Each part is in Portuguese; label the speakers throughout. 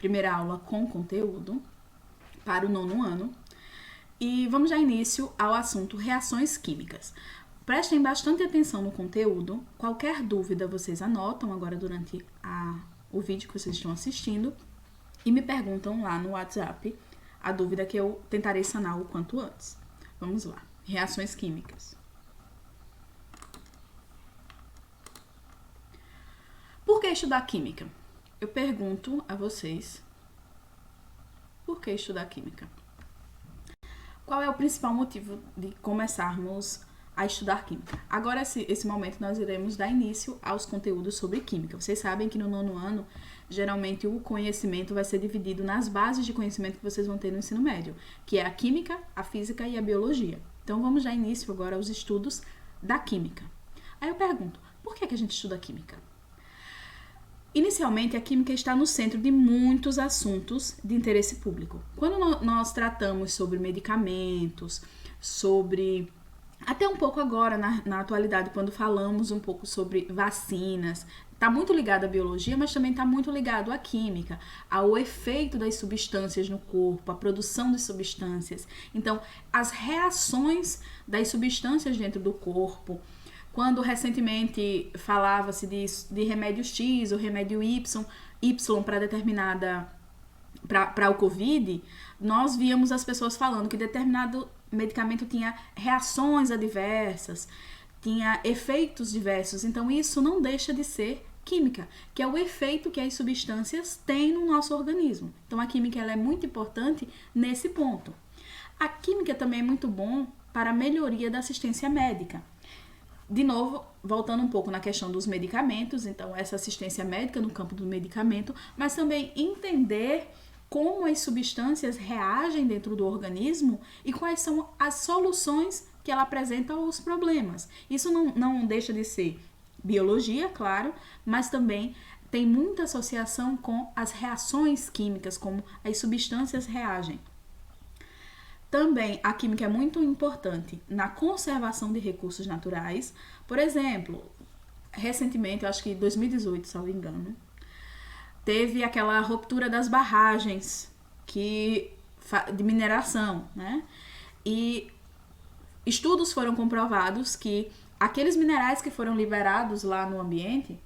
Speaker 1: primeira aula com conteúdo para o 9º ano. E vamos dar início ao assunto reações químicas. Prestem bastante atenção no conteúdo. Qualquer dúvida vocês anotam agora durante o vídeo que vocês estão assistindo e me perguntam lá no WhatsApp a dúvida que eu tentarei sanar o quanto antes. Vamos lá. Reações químicas. Por que estudar química? Eu pergunto a vocês, por que estudar química? Qual é o principal motivo de começarmos a estudar química? Agora, esse momento, nós iremos dar início aos conteúdos sobre química. Vocês sabem que no 9º ano, geralmente o conhecimento vai ser dividido nas bases de conhecimento que vocês vão ter no ensino médio, que é a química, a física e a biologia. Então, vamos dar início agora aos estudos da química. Aí eu pergunto, por que a gente estuda química? Inicialmente, a química está no centro de muitos assuntos de interesse público. Quando nós tratamos sobre medicamentos, sobre... Até um pouco agora, na atualidade, quando falamos um pouco sobre vacinas, está muito ligado à biologia, mas também está muito ligado à química, ao efeito das substâncias no corpo, à produção de substâncias. Então, as reações das substâncias dentro do corpo. Quando recentemente falava-se de remédio X ou remédio Y para determinada, para o Covid, nós víamos as pessoas falando que determinado medicamento tinha reações adversas, tinha efeitos diversos. Então, isso não deixa de ser química, que é o efeito que as substâncias têm no nosso organismo. Então, a química ela é muito importante nesse ponto. A química também é muito bom para a melhoria da assistência médica. De novo, voltando um pouco na questão dos medicamentos, então essa assistência médica no campo do medicamento, mas também entender como as substâncias reagem dentro do organismo e quais são as soluções que ela apresenta aos problemas. Isso não deixa de ser biologia, claro, mas também tem muita associação com as reações químicas, como as substâncias reagem. Também a química é muito importante na conservação de recursos naturais. Por exemplo, recentemente, eu acho que em 2018, salvo engano, teve aquela ruptura das barragens de mineração, né? E estudos foram comprovados que aqueles minerais que foram liberados lá no ambiente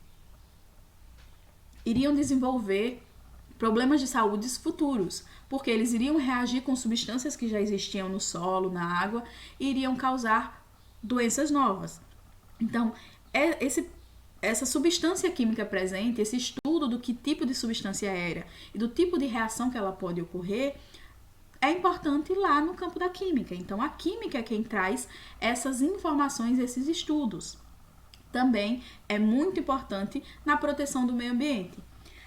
Speaker 1: iriam desenvolver problemas de saúde futuros, porque eles iriam reagir com substâncias que já existiam no solo, na água, e iriam causar doenças novas. Então, essa substância química presente, esse estudo do que tipo de substância era e do tipo de reação que ela pode ocorrer, é importante lá no campo da química. Então, a química é quem traz essas informações, esses estudos. Também é muito importante na proteção do meio ambiente.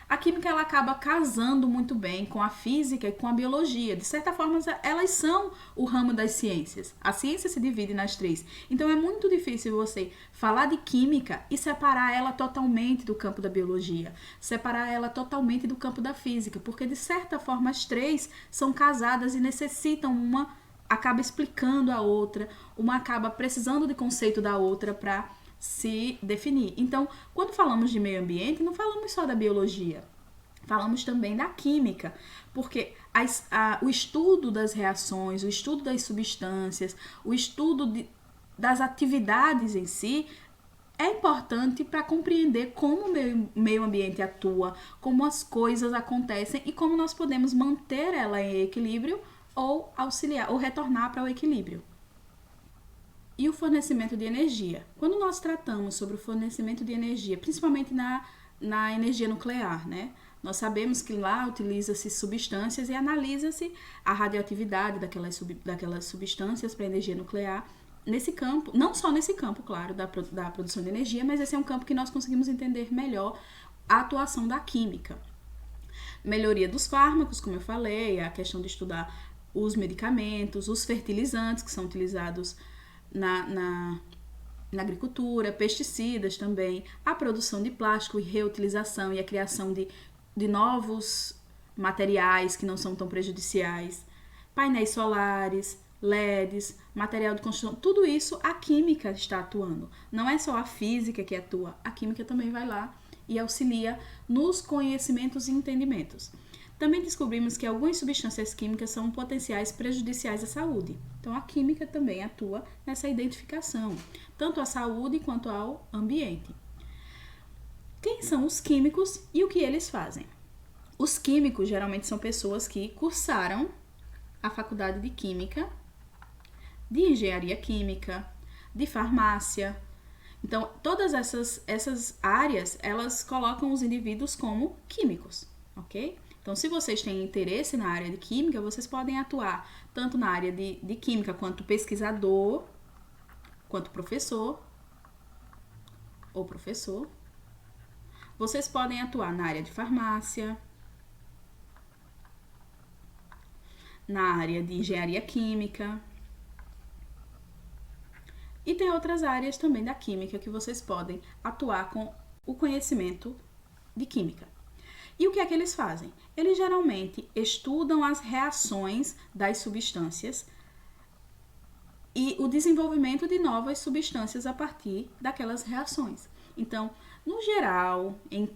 Speaker 1: A química ela acaba casando muito bem com a física e com a biologia. De certa forma, elas são o ramo das ciências. A ciência se divide nas três. Então, é muito difícil você falar de química e separar ela totalmente do campo da biologia, separar ela totalmente do campo da física, porque, de certa forma, as três são casadas e necessitam uma acaba explicando a outra, uma acaba precisando de conceito da outra para se definir. Então, quando falamos de meio ambiente, não falamos só da biologia, falamos também da química, porque o estudo das reações, o estudo das substâncias, o estudo das atividades em si é importante para compreender como o meio ambiente atua, como as coisas acontecem e como nós podemos manter ela em equilíbrio ou auxiliar, ou retornar para o equilíbrio. E o fornecimento de energia. Quando nós tratamos sobre o fornecimento de energia, principalmente na energia nuclear, né? Nós sabemos que lá utiliza-se substâncias e analisa-se a radioatividade daquelas substâncias para a energia nuclear. Nesse campo, não só nesse campo, claro, da produção de energia, mas esse é um campo que nós conseguimos entender melhor a atuação da química. Melhoria dos fármacos, como eu falei, a questão de estudar os medicamentos, os fertilizantes que são utilizados na agricultura, pesticidas também, a produção de plástico e reutilização e a criação de novos materiais que não são tão prejudiciais, painéis solares, LEDs, material de construção, tudo isso a química está atuando. Não é só a física que atua, a química também vai lá e auxilia nos conhecimentos e entendimentos. Também descobrimos que algumas substâncias químicas são potenciais prejudiciais à saúde. Então, a química também atua nessa identificação, tanto à saúde quanto ao ambiente. Quem são os químicos e o que eles fazem? Os químicos geralmente são pessoas que cursaram a faculdade de Química, de Engenharia Química, de Farmácia. Então, todas essas áreas, elas colocam os indivíduos como químicos, ok? Então, se vocês têm interesse na área de Química, vocês podem atuar tanto na área de Química quanto pesquisador, quanto professor ou professor. Vocês podem atuar na área de Farmácia, na área de Engenharia Química. E tem outras áreas também da Química que vocês podem atuar com o conhecimento de Química. E o que é que eles fazem? Eles geralmente estudam as reações das substâncias e o desenvolvimento de novas substâncias a partir daquelas reações. Então, no geral, em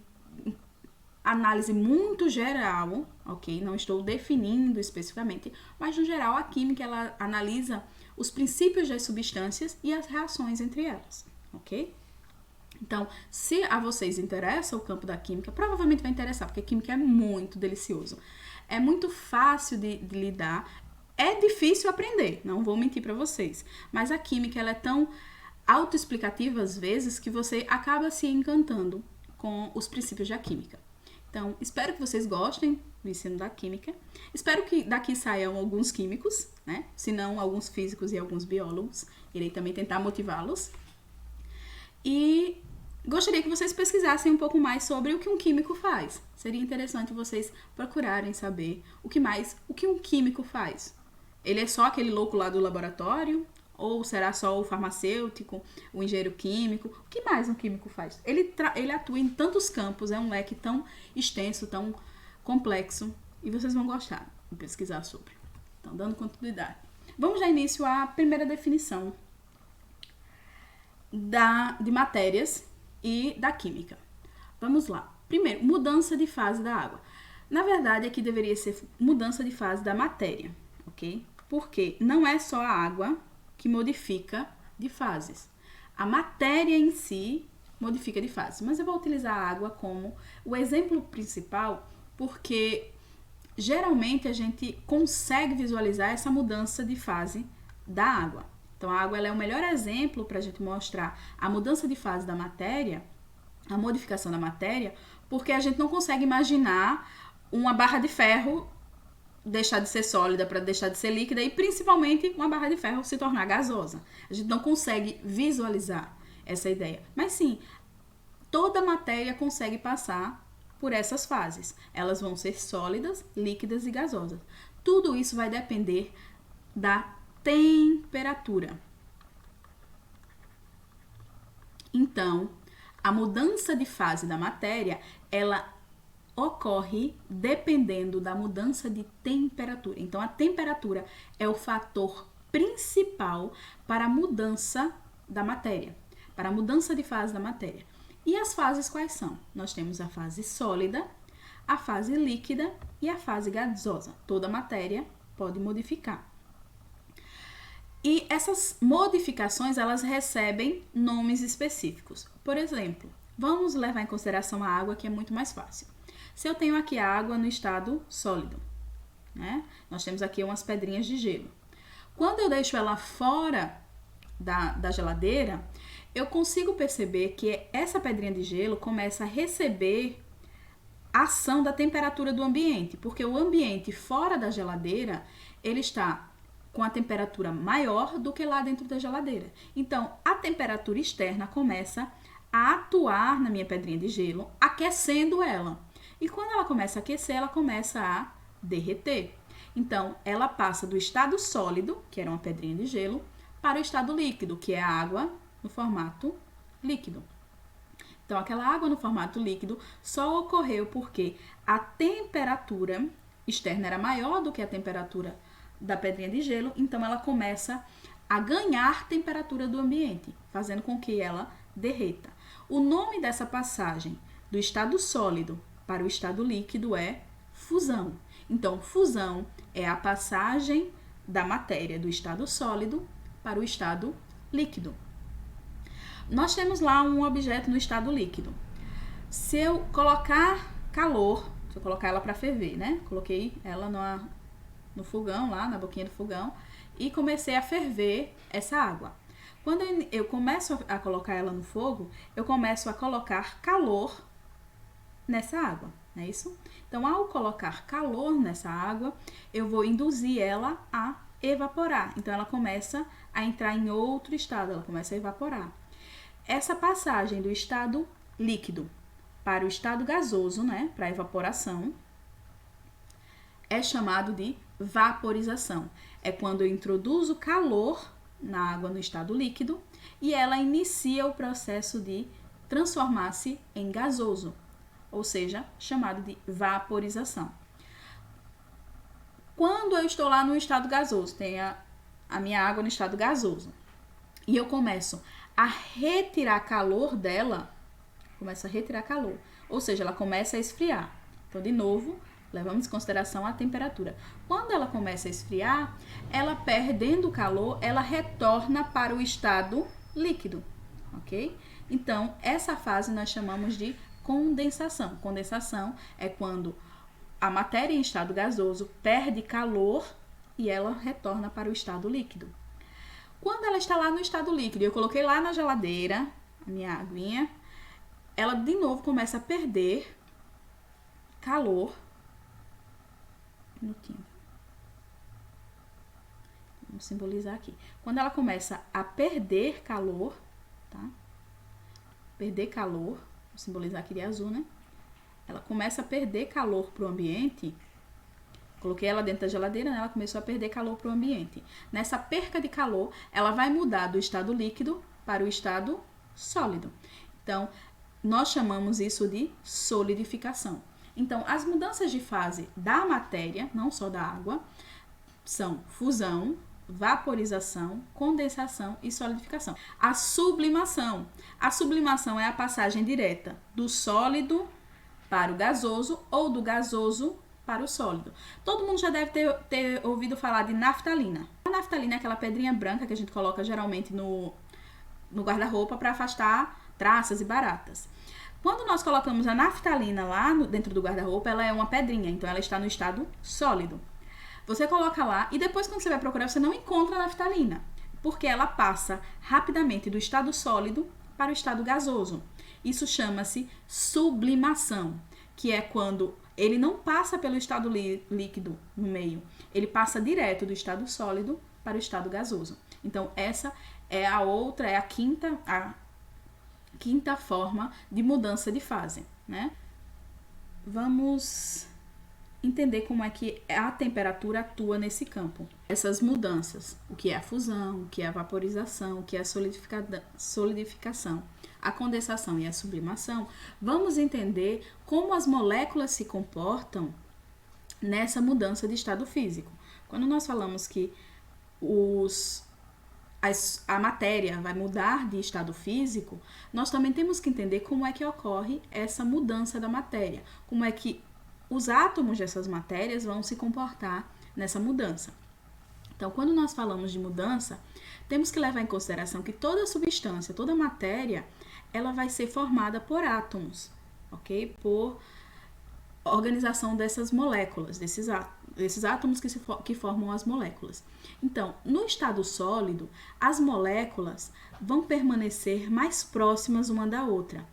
Speaker 1: análise muito geral, ok? Não estou definindo especificamente, mas no geral a química ela analisa os princípios das substâncias e as reações entre elas, ok? Então, se a vocês interessa o campo da química, provavelmente vai interessar, porque a química é muito delicioso. É muito fácil de lidar, é difícil aprender, não vou mentir para vocês, mas a química ela é tão autoexplicativa às vezes que você acaba se encantando com os princípios da química. Então, espero que vocês gostem do ensino da química. Espero que daqui saiam alguns químicos, né? Se não, alguns físicos e alguns biólogos. Irei também tentar motivá-los. E gostaria que vocês pesquisassem um pouco mais sobre o que um químico faz. Seria interessante vocês procurarem saber o que um químico faz. Ele é só aquele louco lá do laboratório? Ou será só o farmacêutico, o engenheiro químico? O que mais um químico faz? Ele atua em tantos campos, é um leque tão extenso, tão complexo, e vocês vão gostar de pesquisar sobre. Então, dando continuidade. Vamos dar início à primeira definição de matérias e da química. Vamos lá. Primeiro, mudança de fase da água. Na verdade, aqui deveria ser mudança de fase da matéria, ok? Porque não é só a água que modifica de fases. A matéria em si modifica de fases, mas eu vou utilizar a água como o exemplo principal porque geralmente a gente consegue visualizar essa mudança de fase da água. Então a água ela é o melhor exemplo para a gente mostrar a mudança de fase da matéria, a modificação da matéria, porque a gente não consegue imaginar uma barra de ferro deixar de ser sólida para deixar de ser líquida e principalmente uma barra de ferro se tornar gasosa. A gente não consegue visualizar essa ideia. Mas sim, toda matéria consegue passar por essas fases. Elas vão ser sólidas, líquidas e gasosas. Tudo isso vai depender da temperatura. Então, a mudança de fase da matéria, ela ocorre dependendo da mudança de temperatura. Então, a temperatura é o fator principal para a mudança da matéria, para a mudança de fase da matéria. E as fases quais são? Nós temos a fase sólida, a fase líquida e a fase gasosa. Toda matéria pode modificar. E essas modificações, elas recebem nomes específicos. Por exemplo, vamos levar em consideração a água, que é muito mais fácil. Se eu tenho aqui a água no estado sólido, né? Nós temos aqui umas pedrinhas de gelo. Quando eu deixo ela fora da geladeira, eu consigo perceber que essa pedrinha de gelo começa a receber a ação da temperatura do ambiente, porque o ambiente fora da geladeira, ele está com a temperatura maior do que lá dentro da geladeira. Então, a temperatura externa começa a atuar na minha pedrinha de gelo, aquecendo ela. E quando ela começa a aquecer, ela começa a derreter. Então, ela passa do estado sólido, que era uma pedrinha de gelo, para o estado líquido, que é a água no formato líquido. Então, aquela água no formato líquido só ocorreu porque a temperatura externa era maior do que a temperatura da pedrinha de gelo, então ela começa a ganhar temperatura do ambiente, fazendo com que ela derreta. O nome dessa passagem do estado sólido para o estado líquido é fusão. Então, fusão é a passagem da matéria do estado sólido para o estado líquido. Nós temos lá um objeto no estado líquido. Se eu colocar calor, se eu colocar ela para ferver, né? Coloquei ela no fogão, lá na boquinha do fogão, e comecei a ferver essa água. Quando eu começo a colocar ela no fogo, eu começo a colocar calor nessa água, não é isso? Então, ao colocar calor nessa água, eu vou induzir ela a evaporar. Então, ela começa a entrar em outro estado, ela começa a evaporar. Essa passagem do estado líquido para o estado gasoso, né, para a evaporação, é chamado de vaporização. É quando eu introduzo calor na água no estado líquido e ela inicia o processo de transformar-se em gasoso, ou seja, chamado de vaporização. Quando eu estou lá no estado gasoso, tem a minha água no estado gasoso, e eu começo a retirar calor dela, ou seja, ela começa a esfriar. Então, de novo, levamos em consideração a temperatura. Quando ela começa a esfriar, ela perdendo calor, ela retorna para o estado líquido, ok? Então, essa fase nós chamamos de condensação. Condensação é quando a matéria em estado gasoso perde calor e ela retorna para o estado líquido. Quando ela está lá no estado líquido, eu coloquei lá na geladeira a minha aguinha, ela de novo começa a perder calor. Um minutinho. Vamos simbolizar aqui. Quando ela começa a perder calor, tá? Perder calor, vou simbolizar aqui de azul, né? Ela começa a perder calor para o ambiente. Coloquei ela dentro da geladeira, né? Ela começou a perder calor para o ambiente. Nessa perca de calor, ela vai mudar do estado líquido para o estado sólido. Então, nós chamamos isso de solidificação. Então, as mudanças de fase da matéria, não só da água, são fusão, vaporização, condensação e solidificação. A sublimação. A sublimação é a passagem direta do sólido para o gasoso ou do gasoso para o sólido. Todo mundo já deve ter ouvido falar de naftalina. A naftalina é aquela pedrinha branca que a gente coloca geralmente no guarda-roupa para afastar traças e baratas. Quando nós colocamos a naftalina lá dentro do guarda-roupa, ela é uma pedrinha, então ela está no estado sólido. Você coloca lá e depois, quando você vai procurar, você não encontra a naftalina, porque ela passa rapidamente do estado sólido para o estado gasoso. Isso chama-se sublimação, que é quando ele não passa pelo estado líquido no meio, ele passa direto do estado sólido para o estado gasoso. Então, essa é a quinta forma de mudança de fase, né? Vamos entender como é que a temperatura atua nesse campo. Essas mudanças, o que é a fusão, o que é a vaporização, o que é a solidificação, a condensação e a sublimação, vamos entender como as moléculas se comportam nessa mudança de estado físico. Quando nós falamos que a matéria vai mudar de estado físico, nós também temos que entender como é que ocorre essa mudança da matéria, como é que os átomos dessas matérias vão se comportar nessa mudança. Então, quando nós falamos de mudança, temos que levar em consideração que toda substância, toda matéria, ela vai ser formada por átomos, ok? Por organização dessas moléculas, desses átomos que formam as moléculas. Então, no estado sólido, as moléculas vão permanecer mais próximas uma da outra.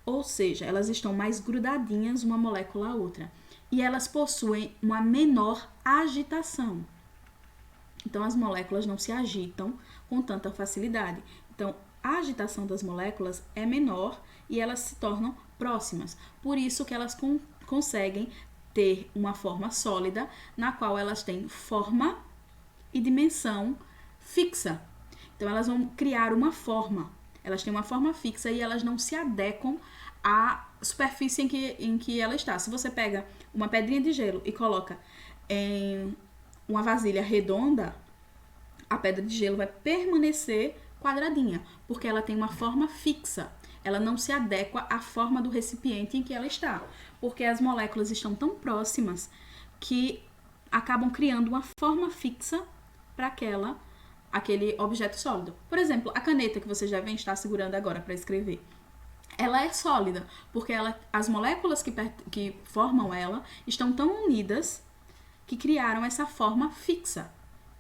Speaker 1: Ou seja, elas estão mais grudadinhas uma molécula à outra. E elas possuem uma menor agitação. Então, as moléculas não se agitam com tanta facilidade. Então, a agitação das moléculas é menor e elas se tornam próximas. Por isso que elas conseguem ter uma forma sólida, na qual elas têm forma e dimensão fixa. Então, elas vão criar uma forma. Elas têm uma forma fixa e elas não se adequam à superfície em que ela está. Se você pega uma pedrinha de gelo e coloca em uma vasilha redonda, a pedra de gelo vai permanecer quadradinha, porque ela tem uma forma fixa. ela não se adequa à forma do recipiente em que ela está, porque as moléculas estão tão próximas que acabam criando uma forma fixa para aquele objeto sólido. Por exemplo, a caneta que você já vem estar segurando agora para escrever. Ela é sólida, porque as moléculas que formam ela estão tão unidas que criaram essa forma fixa,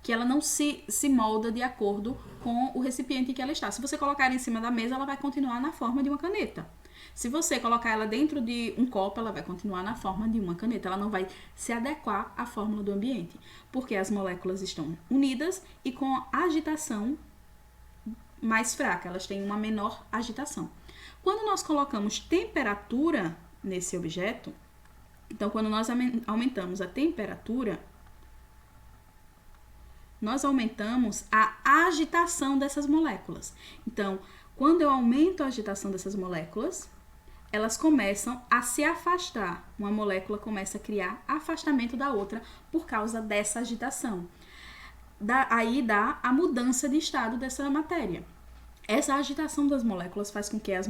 Speaker 1: que ela não se molda de acordo com o recipiente em que ela está. Se você colocar ela em cima da mesa, ela vai continuar na forma de uma caneta. Se você colocar ela dentro de um copo, ela vai continuar na forma de uma caneta. Ela não vai se adequar à fórmula do ambiente, porque as moléculas estão unidas e com a agitação mais fraca, elas têm uma menor agitação. Quando nós colocamos temperatura nesse objeto, então quando nós aumentamos a temperatura, nós aumentamos a agitação dessas moléculas. Então, quando eu aumento a agitação dessas moléculas, elas começam a se afastar. Uma molécula começa a criar afastamento da outra por causa dessa agitação. Aí dá a mudança de estado dessa matéria. Essa agitação das moléculas faz com que as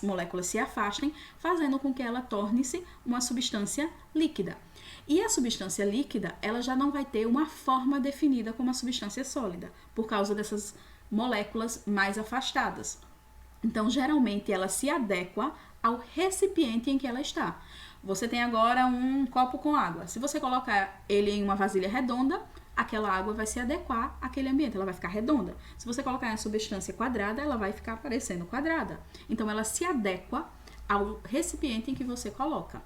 Speaker 1: moléculas se afastem, fazendo com que ela torne-se uma substância líquida. E a substância líquida, ela já não vai ter uma forma definida como a substância sólida, por causa dessas moléculas mais afastadas. Então, geralmente, ela se adequa ao recipiente em que ela está. Você tem agora um copo com água. Se você colocar ele em uma vasilha redonda, aquela água vai se adequar àquele ambiente, ela vai ficar redonda. Se você colocar em substância quadrada, ela vai ficar parecendo quadrada. Então, ela se adequa ao recipiente em que você coloca.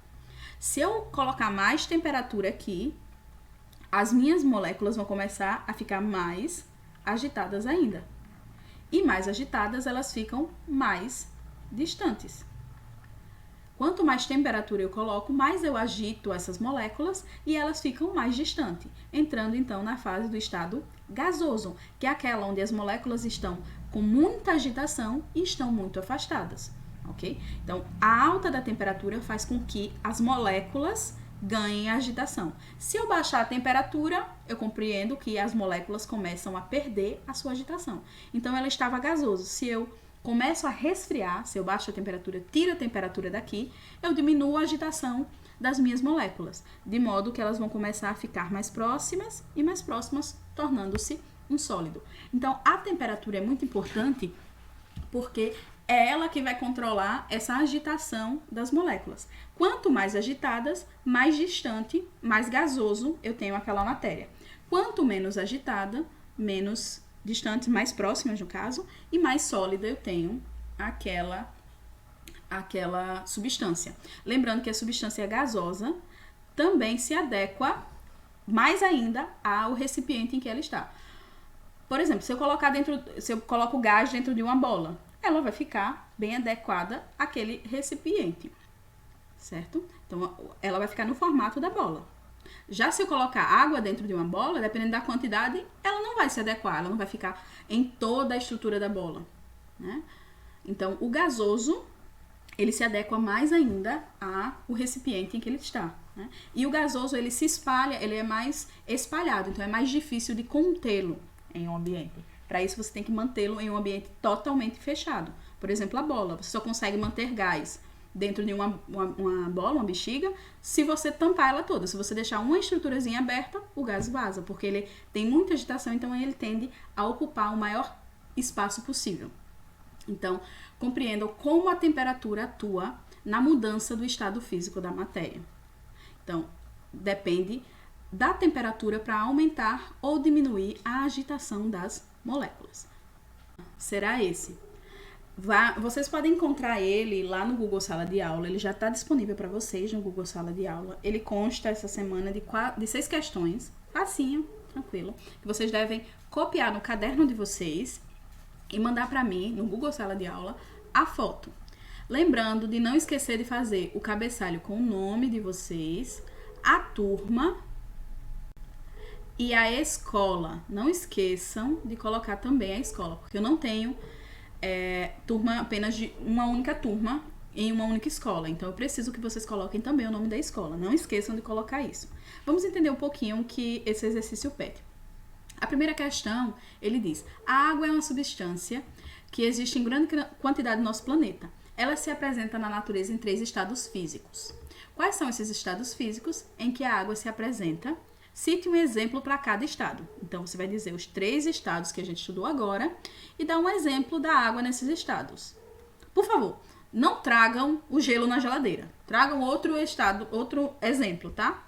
Speaker 1: Se eu colocar mais temperatura aqui, as minhas moléculas vão começar a ficar mais agitadas ainda. E mais agitadas, elas ficam mais distantes. Quanto mais temperatura eu coloco, mais eu agito essas moléculas e elas ficam mais distantes, entrando então na fase do estado gasoso, que é aquela onde as moléculas estão com muita agitação e estão muito afastadas, ok? Então, a alta da temperatura faz com que as moléculas ganhem agitação. Se eu baixar a temperatura, eu compreendo que as moléculas começam a perder a sua agitação. Então, ela estava gasoso. Se eu começo a resfriar, se eu baixo a temperatura, tiro a temperatura daqui, eu diminuo a agitação das minhas moléculas, de modo que elas vão começar a ficar mais próximas e mais próximas, tornando-se um sólido. Então, a temperatura é muito importante porque é ela que vai controlar essa agitação das moléculas. Quanto mais agitadas, mais distante, mais gasoso eu tenho aquela matéria. Quanto menos agitada, menos distante, mais próximas no caso, e mais sólida eu tenho aquela substância. Lembrando que a substância gasosa também se adequa mais ainda ao recipiente em que ela está. Por exemplo, se eu coloco gás dentro de uma bola, ela vai ficar bem adequada àquele recipiente, certo? Então, ela vai ficar no formato da bola. Já se eu colocar água dentro de uma bola, dependendo da quantidade, ela não vai se adequar, ela não vai ficar em toda a estrutura da bola, né? Então, o gasoso, ele se adequa mais ainda ao recipiente em que ele está, né? E o gasoso, ele se espalha, ele é mais espalhado, então é mais difícil de contê-lo em um ambiente. Para isso, você tem que mantê-lo em um ambiente totalmente fechado. Por exemplo, a bola, você só consegue manter gás dentro de uma bola, uma bexiga, se você tampar ela toda. Se você deixar uma estruturazinha aberta, o gás vaza, porque ele tem muita agitação, então ele tende a ocupar o maior espaço possível. Então, compreendam como a temperatura atua na mudança do estado físico da matéria. Então, depende da temperatura para aumentar ou diminuir a agitação das moléculas. Será esse. Vocês podem encontrar ele lá no Google Sala de Aula, ele já está disponível para vocês no Google Sala de Aula. Ele consta essa semana de 6 questões, facinho, tranquilo, que vocês devem copiar no caderno de vocês e mandar para mim, no Google Sala de Aula, a foto. Lembrando de não esquecer de fazer o cabeçalho com o nome de vocês, a turma e a escola. Não esqueçam de colocar também a escola, porque eu não tenho turma apenas de uma única turma em uma única escola. Então, eu preciso que vocês coloquem também o nome da escola. Não esqueçam de colocar isso. Vamos entender um pouquinho o que esse exercício pede. A primeira questão, ele diz: a água é uma substância que existe em grande quantidade no nosso planeta. ela se apresenta na natureza em 3 estados físicos. Quais são esses estados físicos em que a água se apresenta? Cite um exemplo para cada estado. Então, você vai dizer os 3 estados que a gente estudou agora e dar um exemplo da água nesses estados. Por favor, não tragam o gelo na geladeira. Tragam outro exemplo, tá?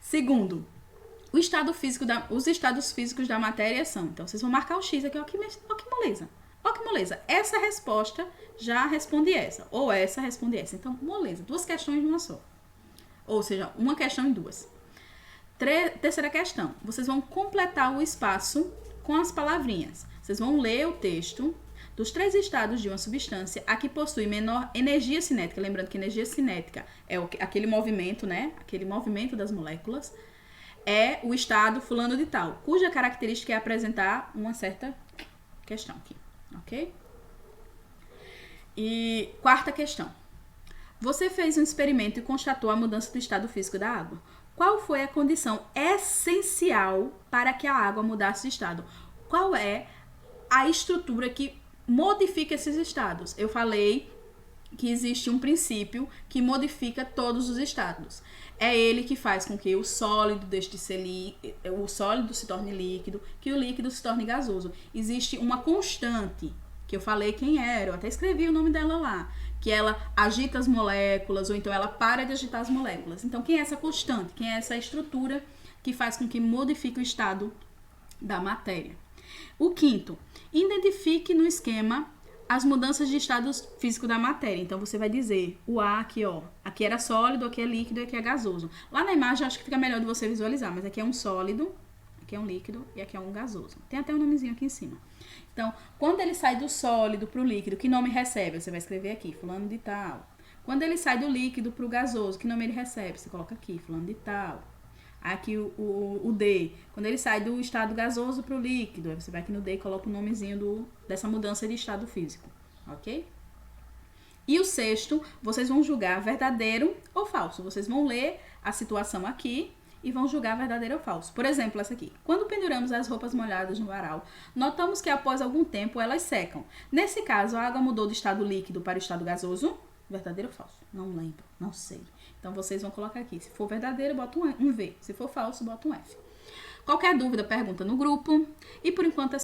Speaker 1: Segundo, os estados físicos da matéria são... Então, vocês vão marcar o X aqui. Ó, que moleza. Ó, que moleza. Essa resposta já responde essa. Ou essa responde essa. Então, moleza. 2 questões em uma só. Ou seja, uma questão em 2. Terceira questão. Vocês vão completar o espaço com as palavrinhas. Vocês vão ler o texto dos 3 estados de uma substância a que possui menor energia cinética. Lembrando que energia cinética é aquele movimento, né? Aquele movimento das moléculas. É o estado fulano de tal, cuja característica é apresentar uma certa questão aqui, ok? E 4ª questão. Você fez um experimento e constatou a mudança do estado físico da água. Qual foi a condição essencial para que a água mudasse de estado? Qual é a estrutura que modifica esses estados? Eu falei que existe um princípio que modifica todos os estados. É ele que faz com que o sólido deixe de ser o sólido se torne líquido, que o líquido se torne gasoso. Existe uma constante, que eu falei quem era, eu até escrevi o nome dela lá, que ela agita as moléculas, ou então ela para de agitar as moléculas. Então, quem é essa constante? Quem é essa estrutura que faz com que modifique o estado da matéria? O 5º, identifique no esquema as mudanças de estado físico da matéria. Então, você vai dizer o A aqui, ó. Aqui era sólido, aqui é líquido e aqui é gasoso. Lá na imagem, acho que fica melhor de você visualizar, mas aqui é um sólido, aqui é um líquido e aqui é um gasoso. Tem até um nomezinho aqui em cima. Então, quando ele sai do sólido para o líquido, que nome recebe? Você vai escrever aqui, fulano de tal. Quando ele sai do líquido para o gasoso, que nome ele recebe? Você coloca aqui, fulano de tal. Aqui o D, quando ele sai do estado gasoso para o líquido, aí você vai aqui no D e coloca o nomezinho dessa mudança de estado físico, ok? E o 6º, vocês vão julgar verdadeiro ou falso. Vocês vão ler a situação aqui e vão julgar verdadeiro ou falso. Por exemplo, essa aqui. Quando penduramos as roupas molhadas no varal, notamos que após algum tempo elas secam. Nesse caso, a água mudou do estado líquido para o estado gasoso? Verdadeiro ou falso? Não lembro, não sei. Então, vocês vão colocar aqui. Se for verdadeiro, bota um V. Se for falso, bota um F. Qualquer dúvida, pergunta no grupo. E por enquanto é